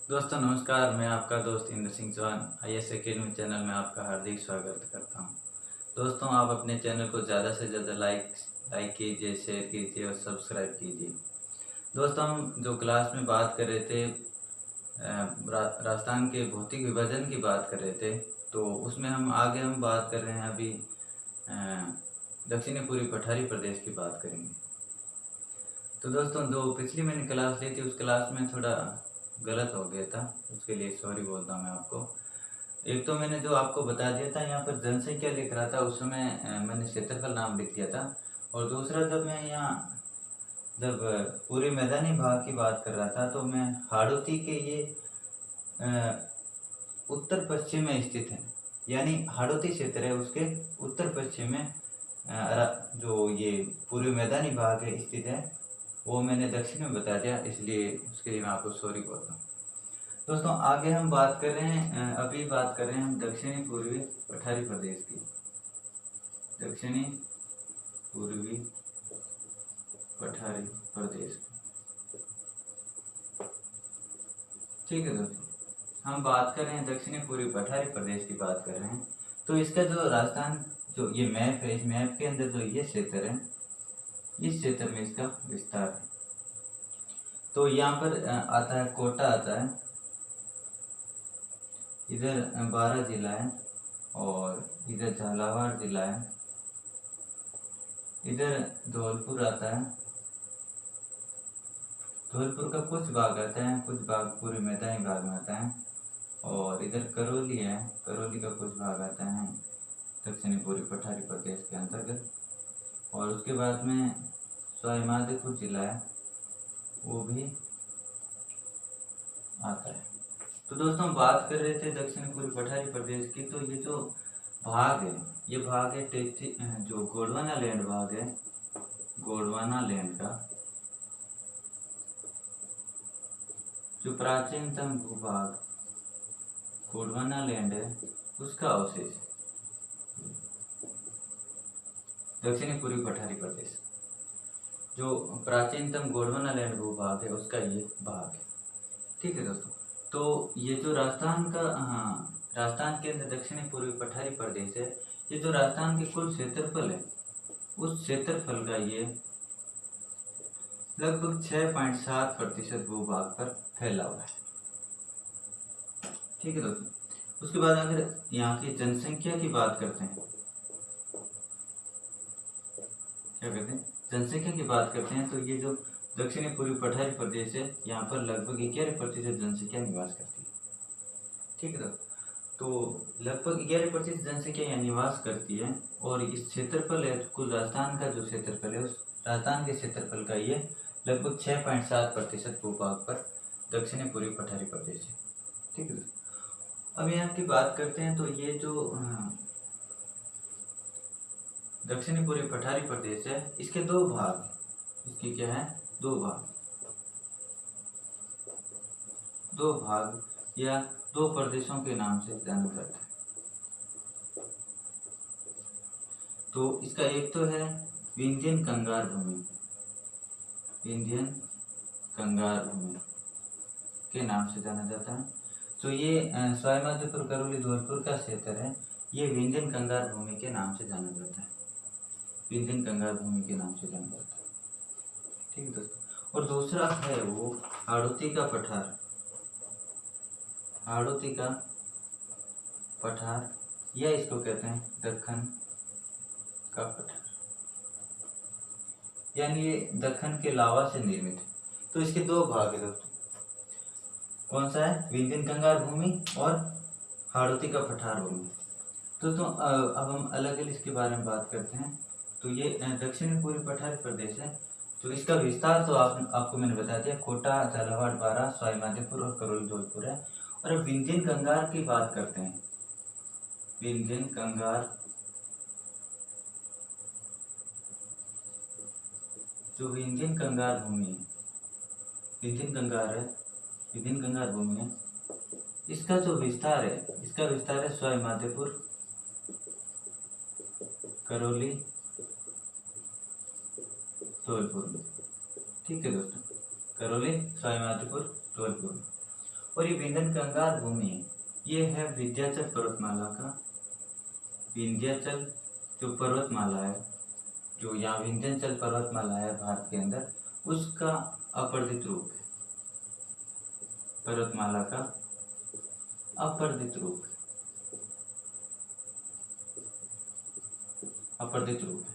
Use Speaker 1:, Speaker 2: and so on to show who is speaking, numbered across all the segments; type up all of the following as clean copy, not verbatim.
Speaker 1: दोस्तों नमस्कार, मैं आपका दोस्त Indra Singh Chauhan IAS academy channel में आपका हार्दिक स्वागत करता हूं। दोस्तों आप अपने चैनल को ज़्यादा से ज़्यादा लाइक कीजिए, शेयर कीजिए और सब्सक्राइब कीजिए। दोस्तों हम जो क्लास में बात कर रहे थे राजस्थान के भौतिक विभाजन की बात कर रहे थे, तो उसमें हम बात कर रहे हैं अभी दक्षिणी पूर्वी पठारी प्रदेश की बात करेंगे। तो दोस्तों जो पिछली मैंने क्लास ली थी उस क्लास में थोड़ा गलत हो गया था, उसके लिए सॉरी बोलता हूँ मैं आपको। एक तो मैंने जो आपको बता दिया था यहाँ पर जनसंख्या लिख रहा था, उस समय मैंने क्षेत्रफल नाम लिख दिया था। और दूसरा जब पूरे मैदानी भाग की बात कर रहा था तो मैं हाड़ौती के ये उत्तर पश्चिम में स्थित है, यानी हाड़ौती क्षेत्र है उसके उत्तर पश्चिम में जो ये पूर्वी मैदानी भाग है स्थित है, वो मैंने दक्षिण में बता दिया, इसलिए उसके लिए मैं आपको सॉरी बोलता हूँ। दोस्तों आगे हम बात कर रहे हैं अभी बात कर रहे हैं हम दक्षिणी पूर्वी पठारी प्रदेश की। दक्षिणी पूर्वी पठारी प्रदेश की, ठीक है दोस्तों। हम बात कर रहे हैं दक्षिणी पूर्वी पठारी प्रदेश की बात कर रहे हैं। तो इसका जो राजस्थान जो ये मैप है, इस मैप के अंदर जो ये क्षेत्र है, इस क्षेत्र में इसका विस्तार है। तो यहाँ पर आता है कोटा, आता है इधर 12 जिला है, और इधर झालावाड़ जिला है, इधर धौलपुर आता है, धौलपुर का कुछ भाग आता है, कुछ भाग पूरे मैदानी भाग में आता है, और इधर करौली है, करौली का कुछ भाग आता है दक्षिणी पूर्वी पठारी प्रदेश के अंतर्गत। और उसके बाद में सवाईमाधोपुर जिला है, वो भी आता है। तो दोस्तों बात कर रहे थे दक्षिण पूर्वी पठारी प्रदेश की, तो ये जो भाग है, ये भाग है जो गोंडवाना लैंड भाग है, गोंडवाना लैंड का जो प्राचीनतम भूभाग गोंडवाना लैंड है, उसका अवशेष दक्षिणी पूर्वी पठारी प्रदेश, जो प्राचीनतम गोंडवाना लैंड भूभाग है उसका ये भाग है, ठीक है दोस्तों। तो ये जो राजस्थान के अंदर दक्षिणी पूर्वी पठारी प्रदेश है, ये जो राजस्थान के कुल क्षेत्रफल है, उस क्षेत्रफल का ये लगभग 6.7% भूभाग पर फैला हुआ है, ठीक है दोस्तों। उसके बाद अगर यहाँ की जनसंख्या की बात करते हैं, क्या कहते हैं, जनसंख्या की बात करते हैं, तो ये जो दक्षिणी पूर्वी पठारी प्रदेश है, यहाँ पर लगभग 11% जनसंख्या निवास करती है, ठीक है दोस्तों। तो लगभग 11% जनसंख्या यहाँ निवास करती है, और इस क्षेत्रफल है कुल राजस्थान का जो क्षेत्रफल है, उस राजस्थान के क्षेत्रफल का ये लगभग 6.7% भूभाग पर दक्षिणी पूर्वी पठारी प्रदेश है, ठीक है। अब यहाँ की बात करते हैं, तो ये जो दक्षिणी पूर्वी पठारी प्रदेश है, इसके दो भाग हैं, इसकी क्या है, दो भाग या दो प्रदेशों के नाम से जाना जाता है। तो इसका एक तो है विंध्यन कंगार भूमि, विंध्यन कंगार भूमि के नाम से जाना जाता है। तो ये सवाईमाधोपुर, करौली, धौलपुर का क्षेत्र है, ये विंध्यन कंगार भूमि के नाम से जाना जाता है, विंध्यन कंगार भूमि के नाम से जाना जाता है, ठीक है दोस्तों। और दूसरा है वो हाड़ौती का पठार, हाड़ौती का पठार, या इसको कहते हैं दक्कन का पठार, यानी ये दक्कन के लावा से निर्मित है। तो इसके दो भाग है दोस्तों, कौन सा है, विंध्यन कंगार भूमि और हाड़ौती का पठार भूमि। दोस्तों अब हम अलग अलग इसके बारे में बात करते हैं। तो ये दक्षिणी पूर्वी पठारी प्रदेश है, तो इसका विस्तार तो आपको मैंने बता दिया, कोटा, झालावाड़, बारां, सवाईमाधोपुर और करौली, धौलपुर है। और अब विंध्यन कंगार की बात करते हैं, विंध्यन कंगार, जो विंध्यन कंगार भूमि है, विंध्यन कंगार भूमि है, इसका जो विस्तार है, इसका विस्तार है सवाईमाधोपुर, करौली, धौलपुर में, ठीक है दोस्तों, करौली, सवाईमाधोपुर, धौलपुर में। और ये विंध्यन कंगार भूमि है, ये है विंध्याचल पर्वतमाला का, विंध्याचल जो पर्वतमाला है, जो यहाँ विंध्याचल पर्वतमाला है भारत के अंदर, उसका अपर्दित रूप है, पर्वतमाला का अपर्दित रूप है, अपर्दित रूप है।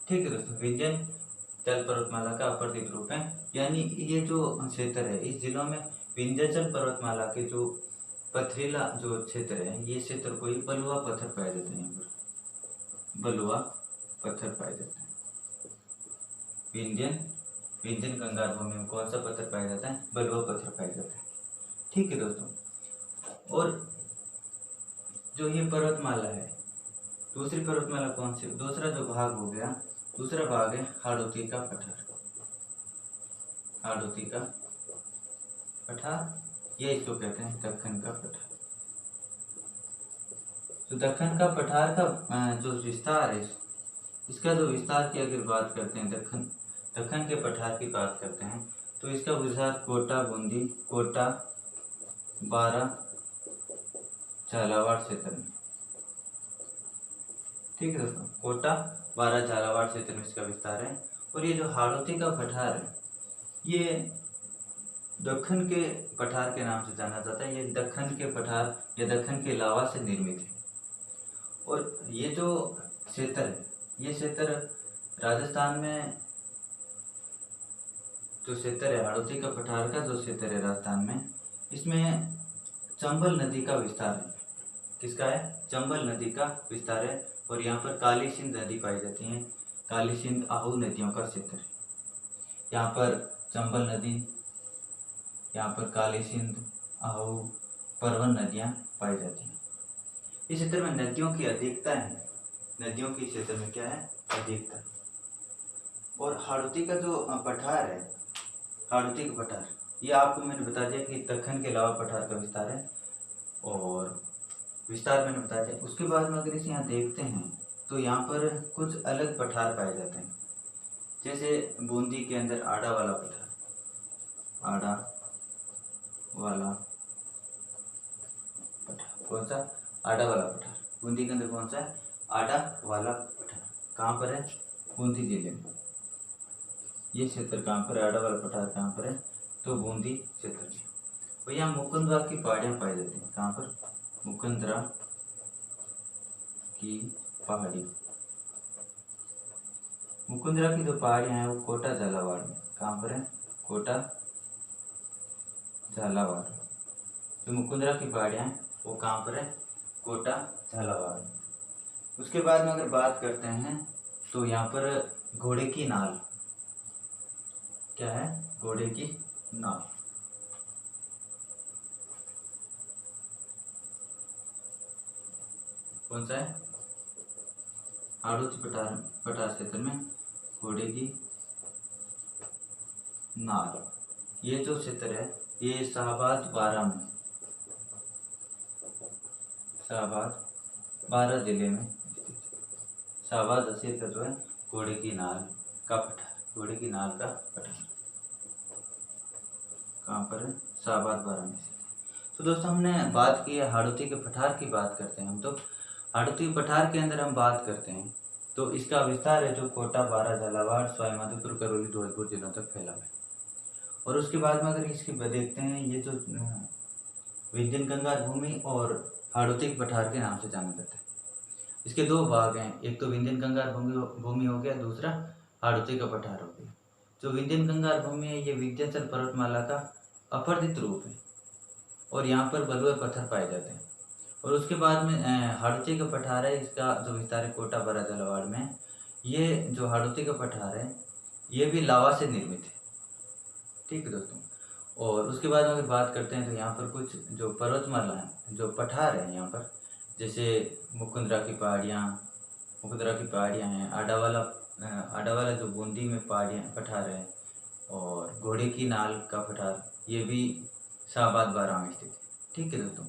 Speaker 1: ठीक है दोस्तों, विंध्याचल पर्वतमाला का अपर्दित रूप है, यानी ये जो क्षेत्र है इस जिलों में विंध्याचल पर्वतमाला के जो पथरीला जो क्षेत्र है, ये क्षेत्र को ही बलुआ पत्थर पाए जाते हैं। यहाँ पर बलुआ पत्थर पाए जाते हैं। विंध्यन कंगार भूमि में कौन सा पत्थर पाया जाता है? बलुआ पत्थर पाया जाता है। ठीक है दोस्तों, और जो ये पर्वतमाला है, दूसरी पर्वतमाला कौन सी? दूसरा जो भाग हो गया, दूसरा भाग है हाड़ौती का पठार। हाड़ौती का पठार, ये इसको कहते हैं दक्कन का पठार। तो दक्कन का पठार का जो विस्तार है, इसका जो विस्तार की अगर बात करते हैं, दक्कन के पठार की बात करते हैं, तो इसका विस्तार कोटा, बूंदी, कोटा, बारा, झालावाड़ क्षेत्र में। ठीक है दोस्तों, कोटा, बारा, झालावाड़ क्षेत्र में इसका विस्तार है। और ये जो हाड़ौती का पठार है, ये दक्कन के पठार के नाम से जाना जाता है। ये दक्कन के पठार या दक्कन के लावा से निर्मित है। और ये जो क्षेत्र है, ये क्षेत्र राजस्थान में जो क्षेत्र है, हाड़ौती का पठार का जो क्षेत्र है राजस्थान में, इसमें चंबल नदी का विस्तार है। किसका है? चंबल नदी का विस्तार है। और यहाँ पर काली सिंध नदी पाई जाती है। काली सिंध, आहू नदियों का क्षेत्र है। यहाँ पर चंबल नदी, यहाँ पर काली सिंध, आहू, परवन नदियाँ पाई जाती हैं। इस क्षेत्र में नदियों की अधिकता है। नदियों की क्षेत्र में क्या है? अधिकता। और हाड़ौती का जो पठार है, हाड़ौती का पठार, ये आपको मैंने बता दिया कि दक्कन के अलावा पठार का विस्तार है, और विस्तार मैंने बता दिया। उसके बाद में अगर इसे यहाँ देखते हैं तो यहाँ पर कुछ अलग पठार पाए जाते हैं। जैसे बूंदी के अंदर आड़ा वाला पठार, आड़ा वाला पठार, कौन सा? आड़ा वाला पठार। बूंदी के अंदर कौन सा है? आड़ा वाला पठार। कहाँ पर है? बूंदी जिले में। ये क्षेत्र कहाँ पर है? आड़ा वाला पठार कहाँ पर है? तो बूंदी क्षेत्र में। और यहाँ मुकुंदरा की पहाड़ियाँ पाई जाती हैं। कहाँ पर? मुकुंदरा की पहाड़ी। मुकुंदरा की जो पहाड़ियाँ हैं वो कोटा, झालावाड़ में। कहाँ पर है? कोटा, झालावाड़। जो मुकुंदरा की पहाड़ियाँ हैं वो कहाँ पर है? कोटा, झालावाड़ में। उसके बाद में अगर बात करते हैं तो यहाँ पर घोड़े की नाल, क्या है? घोड़े की नाल। कौन सा है? हाड़ौती पठार क्षेत्र में घोड़े की नाल। ये जो क्षेत्र है ये शाहबाद बारा में, शाहबाद बारा जिले में स्थित है। शाहबाद क्षेत्र जो है घोड़े की नाल का पठार, घोड़े की नाल का पठार कहाँ पर है? शाहबाद बारा में स्थित है। तो दोस्तों हमने बात की है हाड़ौती के पठार की। बात करते हैं हम, तो हाड़ौती पठार के अंदर हम बात करते हैं तो इसका विस्तार है जो कोटा, बारा, झालावाड़, सवाई माधोपुर, करौली, धौलपुर जिलों तक फैला है। और उसके बाद में अगर इसकी देखते हैं, ये जो विंध्यन कंगार भूमि और हाड़ौती पठार के नाम से जाना जाता है। इसके दो भाग हैं, एक तो विंध्यन कंगार भूमि हो गया, दूसरा हाड़ौती का पठार हो गया। जो विंध्यन कंगार भूमि है ये विंध्याचल पर्वतमाला का अपर्दित रूप है, और यहाँ पर बलुए पत्थर पाए जाते हैं। और उसके बाद में हाड़ौती का पठार है, इसका जो विस्तार है कोटा, बारा, झालावाड़ में। ये जो हाड़ौती का पठार है ये भी लावा से निर्मित है। ठीक है दोस्तों, और उसके बाद अगर बात करते हैं तो यहाँ पर कुछ जो पर्वतमाला है, जो पठार है यहाँ पर, जैसे मुकुंदरा की पहाड़ियाँ हैं, आड़ा वाला जो बूंदी में पठार है, और घोड़े की नाल का पठार, ये भी शाहबाद बारा में स्थित है। ठीक है दोस्तों।